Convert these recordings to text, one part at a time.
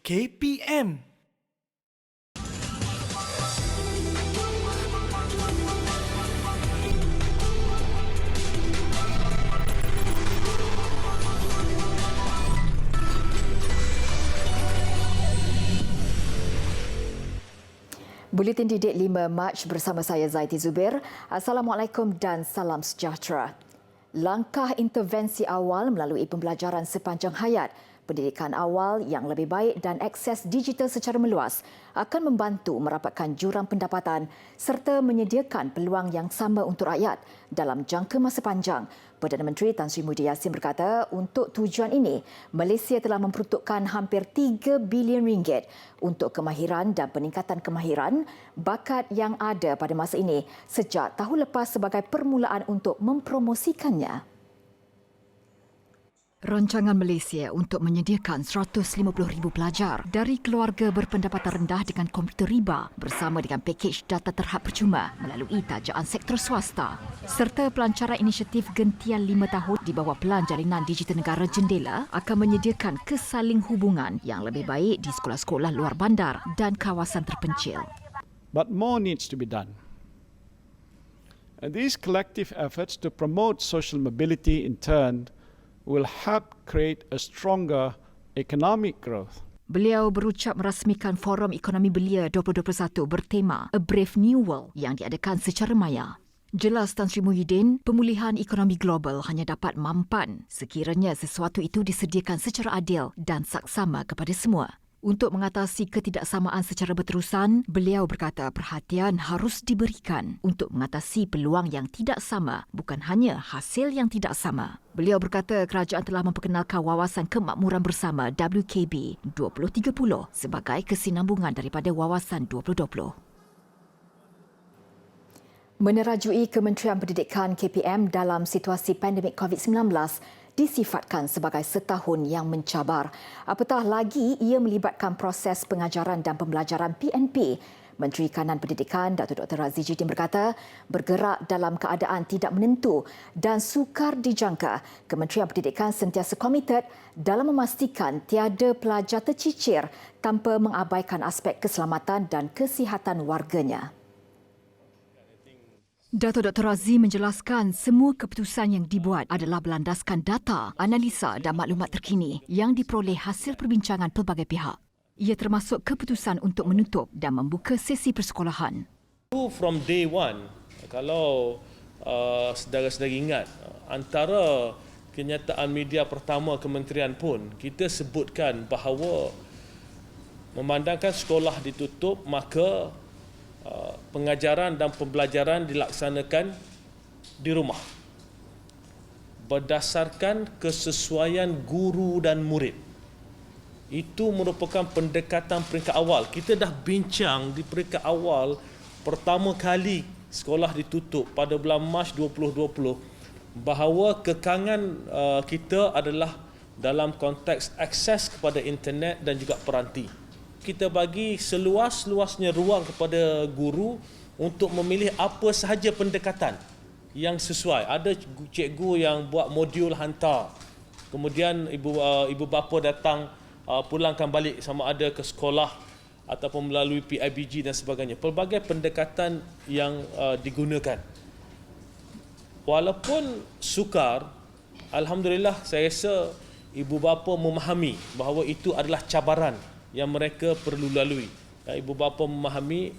KPM. Buletin Didik 5 Mac bersama saya Zaiti Zubir. Assalamualaikum dan salam sejahtera. Langkah intervensi awal melalui pembelajaran sepanjang hayat, pendidikan awal yang lebih baik dan akses digital secara meluas akan membantu merapatkan jurang pendapatan serta menyediakan peluang yang sama untuk rakyat dalam jangka masa panjang. Perdana Menteri Tan Sri Muhyiddin Yassin berkata untuk tujuan ini, Malaysia telah memperuntukkan hampir 3 bilion ringgit untuk kemahiran dan peningkatan kemahiran bakat yang ada pada masa ini sejak tahun lepas sebagai permulaan untuk mempromosikannya. Rancangan Malaysia untuk menyediakan 150,000 pelajar dari keluarga berpendapatan rendah dengan komputer riba bersama dengan pakej data terhad percuma melalui tajaan sektor swasta serta pelancaran inisiatif gentian 5 tahun di bawah Pelan Jalinan Digital Negara Jendela akan menyediakan kesaling hubungan yang lebih baik di sekolah-sekolah luar bandar dan kawasan terpencil. But more needs to be done. And these collective efforts to promote social mobility in turn will help create a stronger economic growth. Beliau berucap merasmikan Forum Ekonomi Belia 2021 bertema A Brave New World yang diadakan secara maya. Jelas Tan Sri Muhyiddin, pemulihan ekonomi global hanya dapat mampan sekiranya sesuatu itu disediakan secara adil dan saksama kepada semua. Untuk mengatasi ketidaksamaan secara berterusan, beliau berkata perhatian harus diberikan untuk mengatasi peluang yang tidak sama, bukan hanya hasil yang tidak sama. Beliau berkata kerajaan telah memperkenalkan Wawasan Kemakmuran Bersama WKB 2030 sebagai kesinambungan daripada Wawasan 2020. Menerajui Kementerian Pendidikan KPM dalam situasi pandemik COVID-19 disifatkan sebagai setahun yang mencabar. Apatah lagi ia melibatkan proses pengajaran dan pembelajaran PNP. Menteri Kanan Pendidikan Datuk Dr. Razzie Jidin berkata, bergerak dalam keadaan tidak menentu dan sukar dijangka, Kementerian Pendidikan sentiasa komited dalam memastikan tiada pelajar tercicir tanpa mengabaikan aspek keselamatan dan kesihatan warganya. Datuk Dr. Razzie menjelaskan semua keputusan yang dibuat adalah berlandaskan data, analisa dan maklumat terkini yang diperoleh hasil perbincangan pelbagai pihak. Ia termasuk keputusan untuk menutup dan membuka sesi persekolahan. From day one, kalau saudara-saudara ingat, antara kenyataan media pertama kementerian pun, kita sebutkan bahawa memandangkan sekolah ditutup, maka pengajaran dan pembelajaran dilaksanakan di rumah berdasarkan kesesuaian guru dan murid. Itu merupakan pendekatan peringkat awal. Kita dah bincang di peringkat awal pertama kali sekolah ditutup pada bulan Mac 2020 bahawa kekangan kita adalah dalam konteks akses kepada internet dan juga peranti. Kita bagi seluas-luasnya ruang kepada guru untuk memilih apa sahaja pendekatan yang sesuai. Ada cikgu yang buat modul hantar. Kemudian ibu bapa datang pulangkan balik sama ada ke sekolah ataupun melalui PIBG dan sebagainya. Pelbagai pendekatan yang digunakan. Walaupun sukar, alhamdulillah saya rasa ibu bapa memahami bahawa itu adalah cabaran yang mereka perlu lalui. Ibu bapa memahami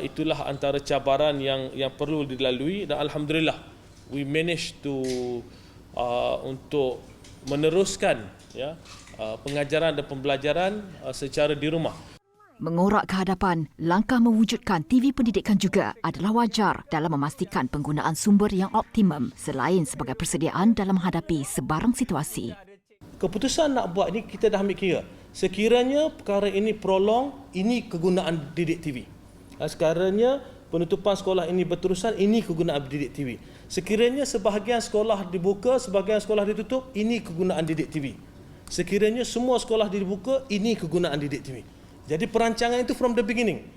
itulah antara cabaran yang perlu dilalui dan alhamdulillah we managed to untuk meneruskan pengajaran dan pembelajaran secara di rumah. Mengorak ke hadapan, langkah mewujudkan TV pendidikan juga adalah wajar dalam memastikan penggunaan sumber yang optimum selain sebagai persediaan dalam menghadapi sebarang situasi. Keputusan nak buat ni kita dah ambil kira. Sekiranya perkara ini prolong, ini kegunaan didik TV. Sekiranya penutupan sekolah ini berterusan, ini kegunaan didik TV. Sekiranya sebahagian sekolah dibuka, sebahagian sekolah ditutup, ini kegunaan didik TV. Sekiranya semua sekolah dibuka, ini kegunaan didik TV. Jadi perancangan itu from the beginning.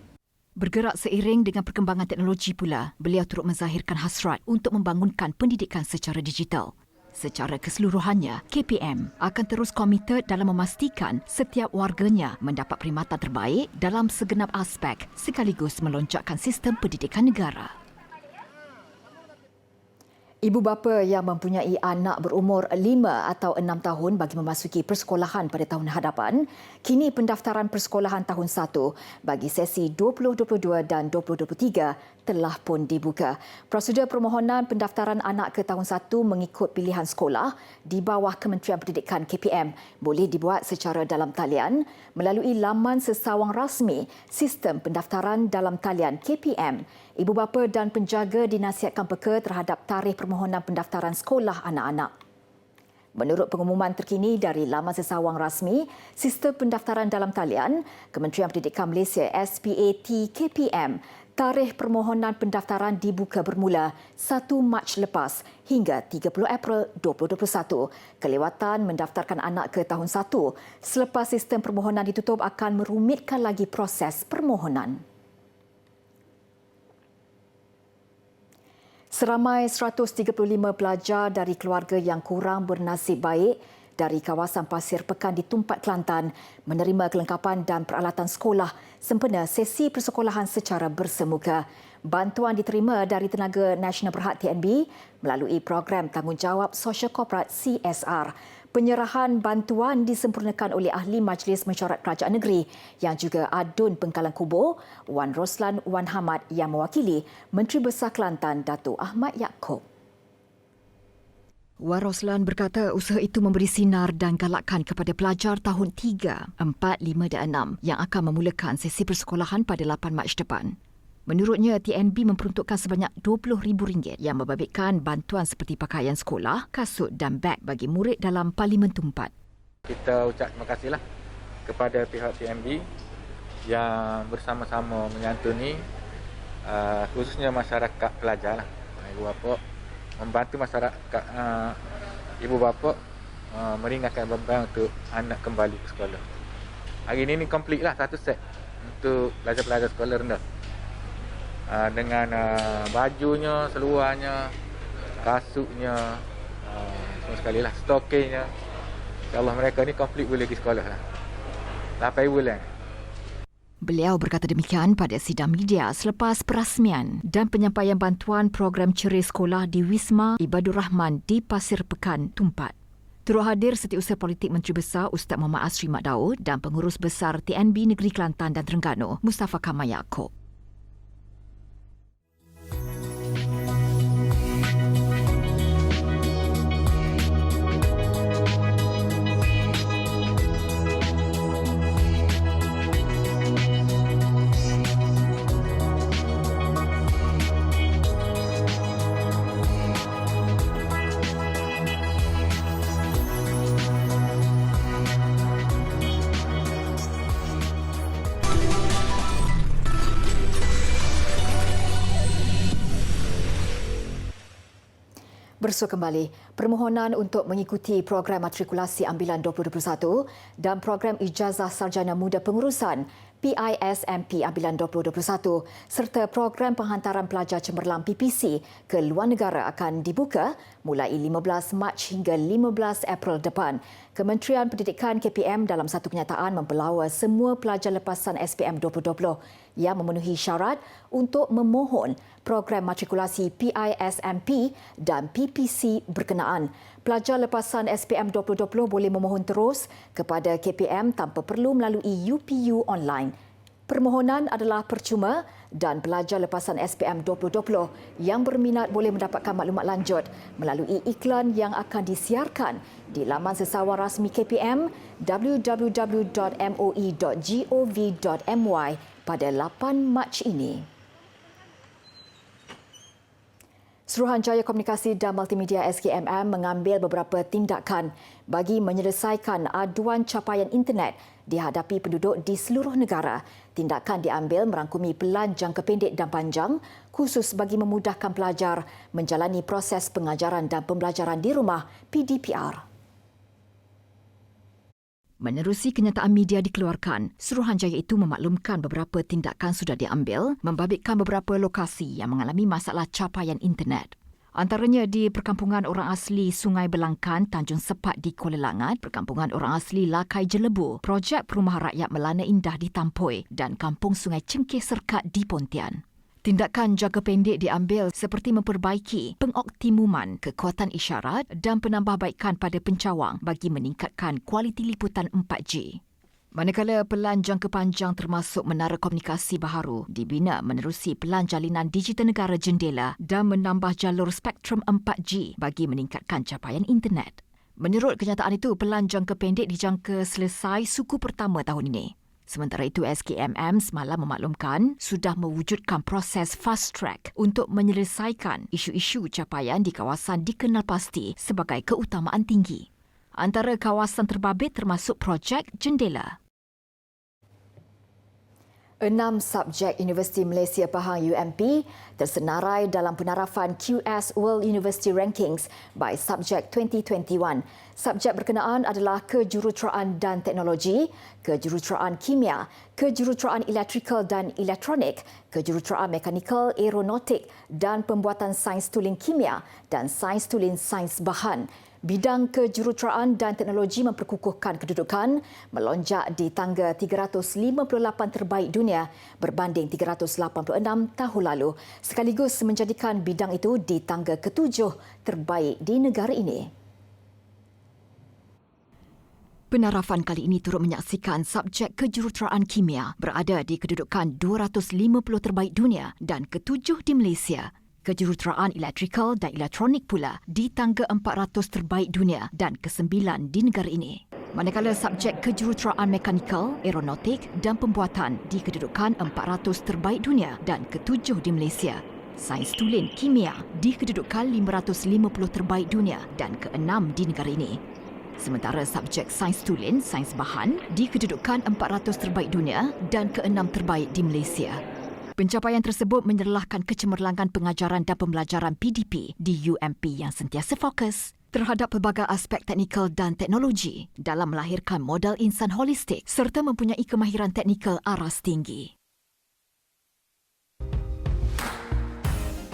Bergerak seiring dengan perkembangan teknologi pula, beliau turut menzahirkan hasrat untuk membangunkan pendidikan secara digital. Secara keseluruhannya, KPM akan terus komited dalam memastikan setiap warganya mendapat perkhidmatan terbaik dalam segenap aspek sekaligus melonjakkan sistem pendidikan negara. Ibu bapa yang mempunyai anak berumur 5 atau 6 tahun bagi memasuki persekolahan pada tahun hadapan, kini pendaftaran persekolahan tahun 1 bagi sesi 2022 dan 2023 telah pun dibuka. Prosedur permohonan pendaftaran anak ke tahun 1 mengikut pilihan sekolah di bawah Kementerian Pendidikan KPM boleh dibuat secara dalam talian melalui laman sesawang rasmi Sistem Pendaftaran Dalam Talian KPM. Ibu bapa dan penjaga dinasihatkan peka terhadap tarikh permohonan pendaftaran sekolah anak-anak. Menurut pengumuman terkini dari laman sesawang rasmi Sistem Pendaftaran Dalam Talian Kementerian Pendidikan Malaysia SPAT KPM, tarikh permohonan pendaftaran dibuka bermula 1 Mac lepas hingga 30 April 2021. Kelewatan mendaftarkan anak ke tahun 1 selepas sistem permohonan ditutup akan merumitkan lagi proses permohonan. Seramai 135 pelajar dari keluarga yang kurang bernasib baik dari kawasan Pasir Pekan di Tumpat, Kelantan menerima kelengkapan dan peralatan sekolah sempena sesi persekolahan secara bersemuka. Bantuan diterima dari Tenaga Nasional Berhad TNB melalui program Tanggungjawab Sosial Korporat CSR. Penyerahan bantuan disempurnakan oleh Ahli Majlis Mesyuarat Kerajaan Negeri yang juga Adun Pengkalan Kubur, Wan Roslan Wan Hamad yang mewakili Menteri Besar Kelantan, Datuk Ahmad Yaakob. Wan Roslan berkata usaha itu memberi sinar dan galakan kepada pelajar tahun 3, 4, 5 dan 6 yang akan memulakan sesi persekolahan pada 8 Mac depan. Menurutnya, TNB memperuntukkan sebanyak RM20,000 yang membabitkan bantuan seperti pakaian sekolah, kasut dan beg bagi murid dalam Parlimen Tumpat. Kita ucap terima kasihlah kepada pihak TNB yang bersama-sama menyantuni khususnya masyarakat pelajar lah. Ibu bapa membantu masyarakat ibu bapa meringankan beban untuk anak kembali ke sekolah. Hari ini complete lah satu set untuk pelajar-pelajar sekolah rendah. Dengan bajunya, seluarnya, kasutnya, semua sekali lah, stokenya. InsyaAllah mereka ni complete boleh pergi sekolah lah. 8 bulan. Beliau berkata demikian pada sidang media selepas perasmian dan penyampaian bantuan program ceria sekolah di Wisma Ibadur Rahman di Pasir Pekan, Tumpat. Turut hadir Setiausaha Politik Menteri Besar Ustaz Muhammad Asri Mat Daud dan Pengurus Besar TNB Negeri Kelantan dan Terengganu, Mustafa Kamal Yaakob. Bersua kembali, permohonan untuk mengikuti program matrikulasi ambilan 2021 dan program Ijazah Sarjana Muda Pengurusan PISMP ambilan 2021 serta program penghantaran pelajar cemerlang PPC ke luar negara akan dibuka mulai 15 Mac hingga 15 April depan. Kementerian Pendidikan KPM dalam satu kenyataan membelawa semua pelajar lepasan SPM 2020 yang memenuhi syarat untuk memohon program matrikulasi PISMP dan PPC berkenaan. Pelajar lepasan SPM 2020 boleh memohon terus kepada KPM tanpa perlu melalui UPU online. Permohonan adalah percuma dan pelajar lepasan SPM 2020 yang berminat boleh mendapatkan maklumat lanjut melalui iklan yang akan disiarkan di laman sesawang rasmi KPM www.moi.gov.my pada 8 Mac ini. Suruhanjaya Komunikasi dan Multimedia SKMM mengambil beberapa tindakan bagi menyelesaikan aduan capaian internet dihadapi penduduk di seluruh negara. Tindakan diambil merangkumi pelan jangka pendek dan panjang khusus bagi memudahkan pelajar menjalani proses pengajaran dan pembelajaran di rumah PDPR. Menerusi kenyataan media dikeluarkan, Suruhanjaya itu memaklumkan beberapa tindakan sudah diambil membabitkan beberapa lokasi yang mengalami masalah capaian internet. Antaranya di Perkampungan Orang Asli Sungai Belangkan, Tanjung Sepat di Kuala Langat, Perkampungan Orang Asli Lakai Jelebu, Projek Perumahan Rakyat Melana Indah di Tampoi dan Kampung Sungai Cengkeh Serkat di Pontian. Tindakan jangka pendek diambil seperti memperbaiki pengoptimuman kekuatan isyarat dan penambahbaikan pada pencawang bagi meningkatkan kualiti liputan 4G. Manakala pelan jangka panjang termasuk menara komunikasi baharu dibina menerusi pelan jalinan digital negara jendela dan menambah jalur spektrum 4G bagi meningkatkan capaian internet. Menurut kenyataan itu, pelan jangka pendek dijangka selesai suku pertama tahun ini. Sementara itu, SKMM semalam memaklumkan sudah mewujudkan proses fast track untuk menyelesaikan isu-isu capaian di kawasan dikenal pasti sebagai keutamaan tinggi. Antara kawasan terbabit termasuk projek jendela. 6 subjek Universiti Malaysia Pahang UMP tersenarai dalam penarafan QS World University Rankings by Subject 2021. Subjek berkenaan adalah kejuruteraan dan teknologi, kejuruteraan kimia, kejuruteraan elektrikal dan elektronik, kejuruteraan mekanikal aeronautik dan pembuatan sains tulen kimia dan sains tulen sains bahan. Bidang kejuruteraan dan teknologi memperkukuhkan kedudukan melonjak di tangga 358 terbaik dunia berbanding 386 tahun lalu, sekaligus menjadikan bidang itu di tangga ke-7 terbaik di negara ini. Penarafan kali ini turut menyaksikan subjek kejuruteraan kimia berada di kedudukan 250 terbaik dunia dan ke-7 di Malaysia. Kejuruteraan elektrikal dan elektronik pula di tangga 400 terbaik dunia dan ke-9 di negara ini. Manakala subjek kejuruteraan mekanikal, aeronautik dan pembuatan di kedudukan 400 terbaik dunia dan ke-7 di Malaysia. Sains tulen kimia di kedudukan 550 terbaik dunia dan ke-6 di negara ini. Sementara subjek sains tulen, sains bahan di kedudukan 400 terbaik dunia dan ke-6 terbaik di Malaysia. Pencapaian tersebut menyerlahkan kecemerlangan pengajaran dan pembelajaran PDP di UMP yang sentiasa fokus terhadap pelbagai aspek teknikal dan teknologi dalam melahirkan modal insan holistik serta mempunyai kemahiran teknikal aras tinggi.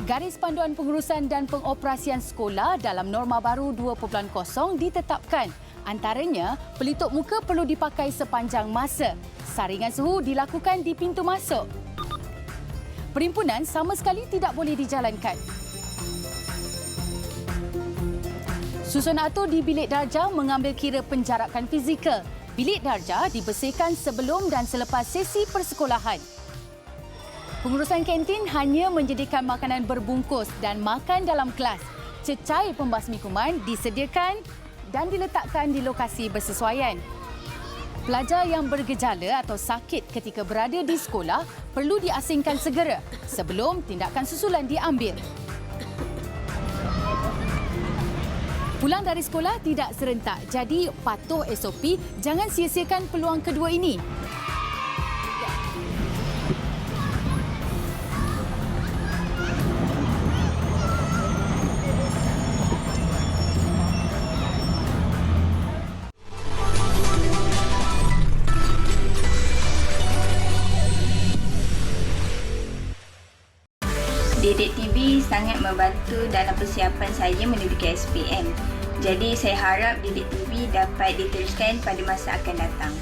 Garis panduan pengurusan dan pengoperasian sekolah dalam norma baru 2.0 ditetapkan. Antaranya, pelitup muka perlu dipakai sepanjang masa. Saringan suhu dilakukan di pintu masuk. Perimpunan sama sekali tidak boleh dijalankan. Susun atur di bilik darjah mengambil kira penjarakan fizikal. Bilik darjah dibersihkan sebelum dan selepas sesi persekolahan. Pengurusan kantin hanya menyediakan makanan berbungkus dan makan dalam kelas. Cecair pembasmi kuman disediakan dan diletakkan di lokasi bersesuaian. Pelajar yang bergejala atau sakit ketika berada di sekolah perlu diasingkan segera sebelum tindakan susulan diambil. Pulang dari sekolah tidak serentak, jadi patuh SOP, jangan sia-siakan peluang kedua ini. Didik TV sangat membantu dalam persiapan saya menuju ke SPM. Jadi saya harap Didik TV dapat diteruskan pada masa akan datang.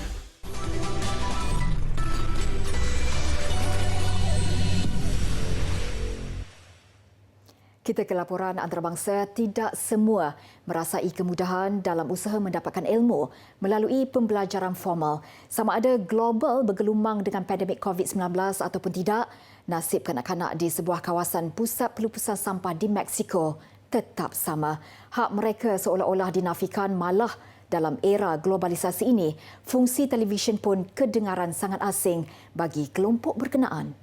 Kita ke laporan antarabangsa. Tidak semua merasai kemudahan dalam usaha mendapatkan ilmu melalui pembelajaran formal. Sama ada global bergelumang dengan pandemik COVID-19 ataupun tidak, nasib kanak-kanak di sebuah kawasan pusat pelupusan sampah di Mexico tetap sama. Hak mereka seolah-olah dinafikan, malah dalam era globalisasi ini, fungsi televisyen pun kedengaran sangat asing bagi kelompok berkenaan.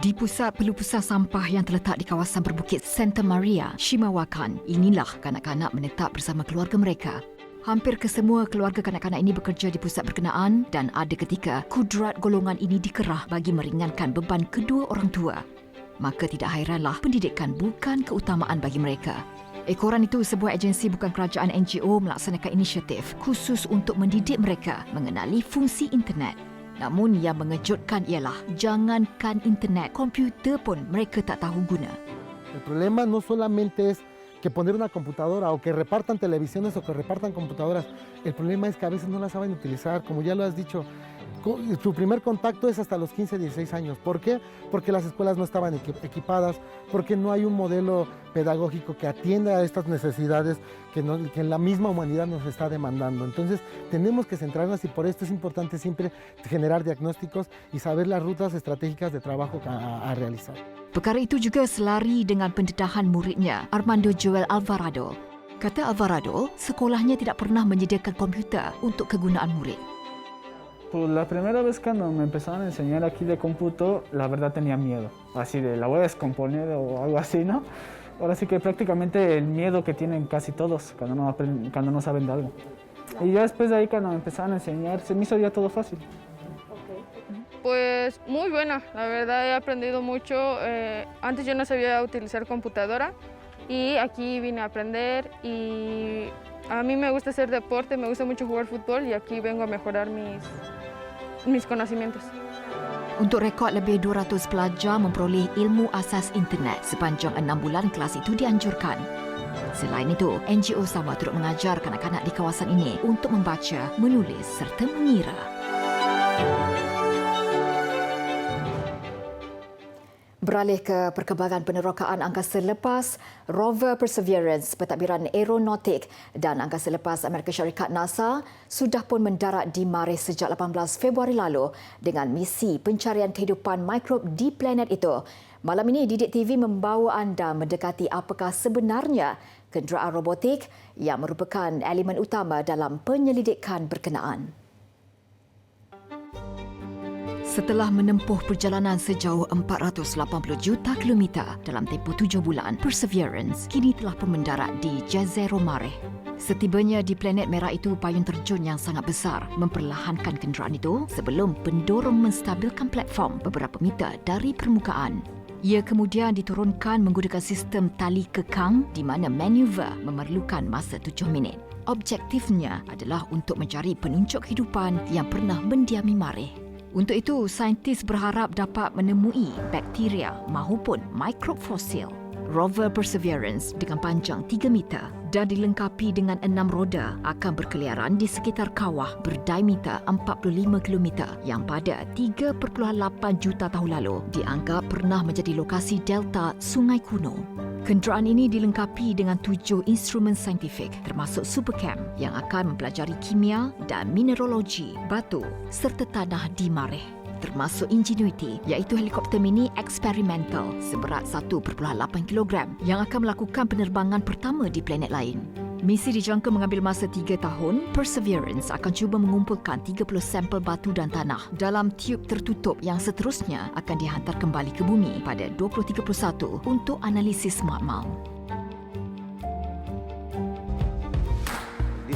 Di pusat pelupusan sampah yang terletak di kawasan berbukit Santa Maria, Shimawakan, inilah kanak-kanak menetap bersama keluarga mereka. Hampir kesemua keluarga kanak-kanak ini bekerja di pusat berkenaan dan ada ketika kudrat golongan ini dikerah bagi meringankan beban kedua orang tua. Maka tidak hairanlah pendidikan bukan keutamaan bagi mereka. Ekoran itu sebuah agensi bukan kerajaan NGO melaksanakan inisiatif khusus untuk mendidik mereka mengenali fungsi internet. Namun yang mengejutkan ialah jangankan internet, komputer pun mereka tak tahu guna. El problema no solamente es que poner una computadora o que repartan televisiones o que repartan computadoras. El problema es que a veces no la saben utilizar, como ya lo has dicho. Su primer contacto es hasta los 15, 16 años. ¿Por qué? Porque las escuelas no estaban equipadas, porque no hay un modelo pedagógico que atienda a estas necesidades que la misma humanidad nos está demandando. Entonces, tenemos que centrarnos y por esto es importante siempre generar diagnósticos y saber las rutas estratégicas de trabajo a realizar. Perkara itu juga selari dengan pendedahan muridnya, Armando Joel Alvarado. Kata Alvarado, sekolahnya tidak pernah menyediakan komputer untuk kegunaan murid. Pues la primera vez cuando me empezaron a enseñar aquí de cómputo, la verdad tenía miedo. Así de, la voy a descomponer o algo así, ¿no? Ahora sí que prácticamente el miedo que tienen casi todos cuando no saben de algo. Y ya después de ahí cuando me empezaron a enseñar, se me hizo ya todo fácil. Pues muy buena, la verdad he aprendido mucho. Antes yo no sabía utilizar computadora y aquí vine a aprender y a mí me gusta hacer deporte, me gusta mucho jugar fútbol y aquí vengo a mejorar mis conocimientos. Untuk rekod lebih 200 pelajar memperoleh ilmu asas internet sepanjang 6 bulan kelas itu dianjurkan. Selain itu, NGO sama turut mengajar kanak-kanak di kawasan ini untuk membaca, menulis serta mengira. Beralih ke perkembangan penerokaan angkasa lepas, rover Perseverance, pentadbiran aeronautik dan angkasa lepas Amerika Syarikat NASA sudah pun mendarat di Marikh sejak 18 Februari lalu dengan misi pencarian kehidupan mikrob di planet itu. Malam ini Didik TV membawa anda mendekati apakah sebenarnya kenderaan robotik yang merupakan elemen utama dalam penyelidikan berkenaan. Setelah menempuh perjalanan sejauh 480 juta kilometer dalam tempoh 7 bulan, Perseverance kini telah pun mendarat di Jezero Marikh. Setibanya di planet merah itu, payung terjun yang sangat besar memperlahankan kenderaan itu sebelum pendorong menstabilkan platform beberapa meter dari permukaan. Ia kemudian diturunkan menggunakan sistem tali kekang di mana manuver memerlukan masa 7 minit. Objektifnya adalah untuk mencari penuncuk kehidupan yang pernah mendiami Marikh. Untuk itu, saintis berharap dapat menemui bakteria maupun mikrob fosil. Rover Perseverance dengan panjang 3 meter dan dilengkapi dengan 6 roda akan berkeliaran di sekitar kawah berdiameter 45 km yang pada 3.8 juta tahun lalu dianggap pernah menjadi lokasi delta sungai kuno. Kenderaan ini dilengkapi dengan 7 instrumen saintifik termasuk Supercam yang akan mempelajari kimia dan mineralogi batu serta tanah di Marikh, termasuk Ingenuity iaitu helikopter mini eksperimental seberat 1.8 kg yang akan melakukan penerbangan pertama di planet lain. Misi dijangka mengambil masa 3 tahun. Perseverance akan cuba mengumpulkan 30 sampel batu dan tanah dalam tiub tertutup yang seterusnya akan dihantar kembali ke bumi pada 2031 untuk analisis makmal.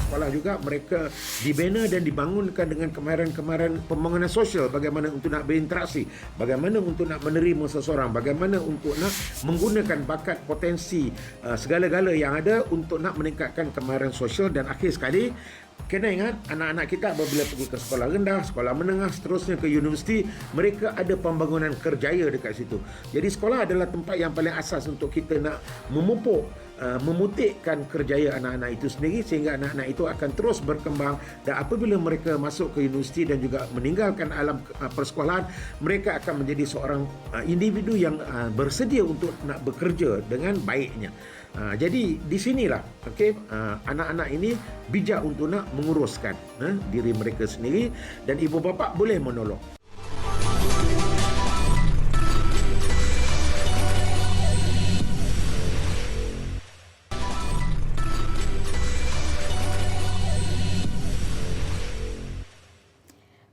Sekolah juga mereka dibina dan dibangunkan dengan kemahiran-kemahiran pembangunan sosial, bagaimana untuk nak berinteraksi, bagaimana untuk nak menerima seseorang, bagaimana untuk nak menggunakan bakat potensi segala-gala yang ada untuk nak meningkatkan kemahiran sosial. Dan akhir sekali, kena ingat anak-anak kita apabila pergi ke sekolah rendah, sekolah menengah, seterusnya ke universiti, mereka ada pembangunan kerjaya dekat situ. Jadi sekolah adalah tempat yang paling asas untuk kita nak memupuk, memutikkan kerjaya anak-anak itu sendiri sehingga anak-anak itu akan terus berkembang dan apabila mereka masuk ke universiti dan juga meninggalkan alam persekolahan, mereka akan menjadi seorang individu yang bersedia untuk nak bekerja dengan baiknya. Jadi di sinilah anak-anak ini bijak untuk nak menguruskan diri mereka sendiri dan ibu bapa boleh menolong.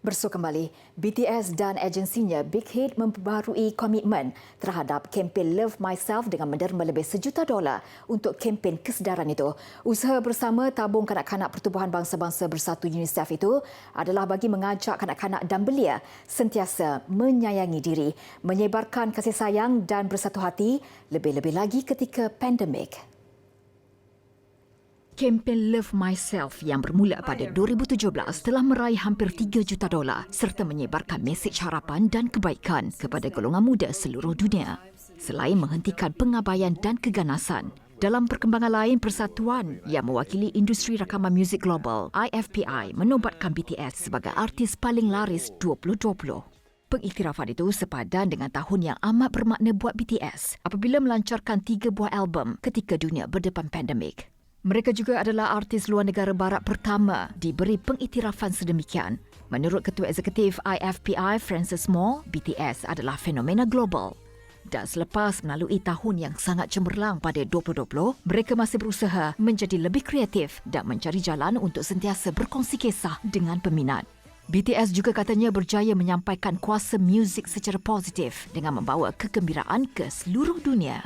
Bersua kembali, BTS dan agensinya Big Hit memperbarui komitmen terhadap kempen Love Myself dengan menderma lebih $1 juta untuk kempen kesedaran itu. Usaha bersama tabung kanak-kanak Pertubuhan Bangsa-Bangsa Bersatu UNICEF itu adalah bagi mengajak kanak-kanak dan belia sentiasa menyayangi diri, menyebarkan kasih sayang dan bersatu hati, lebih-lebih lagi ketika pandemik. Kempen Love Myself yang bermula pada 2017 telah meraih hampir $3 juta serta menyebarkan mesej harapan dan kebaikan kepada golongan muda seluruh dunia. Selain menghentikan pengabaian dan keganasan, dalam perkembangan lain, persatuan yang mewakili industri rakaman muzik global, IFPI, menobatkan BTS sebagai artis paling laris 2020. Pengiktirafan itu sepadan dengan tahun yang amat bermakna buat BTS apabila melancarkan 3 buah album ketika dunia berdepan pandemik. Mereka juga adalah artis luar negara barat pertama diberi pengiktirafan sedemikian. Menurut Ketua Eksekutif IFPI, Francis Moore, BTS adalah fenomena global. Dan selepas melalui tahun yang sangat cemerlang pada 2020, mereka masih berusaha menjadi lebih kreatif dan mencari jalan untuk sentiasa berkongsi kisah dengan peminat. BTS juga katanya berjaya menyampaikan kuasa muzik secara positif dengan membawa kegembiraan ke seluruh dunia.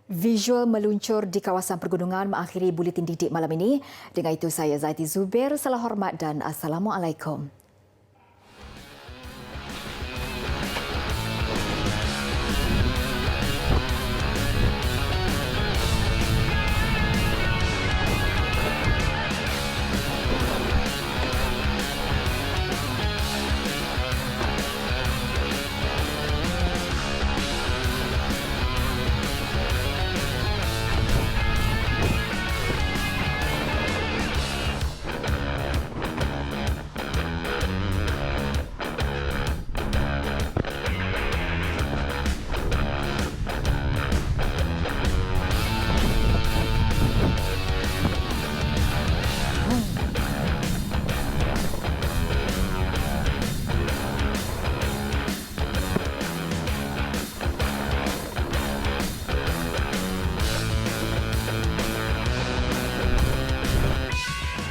Visual meluncur di kawasan pergunungan mengakhiri buletin didik malam ini. Dengan itu saya Zaiti Zubair, salam hormat dan Assalamualaikum.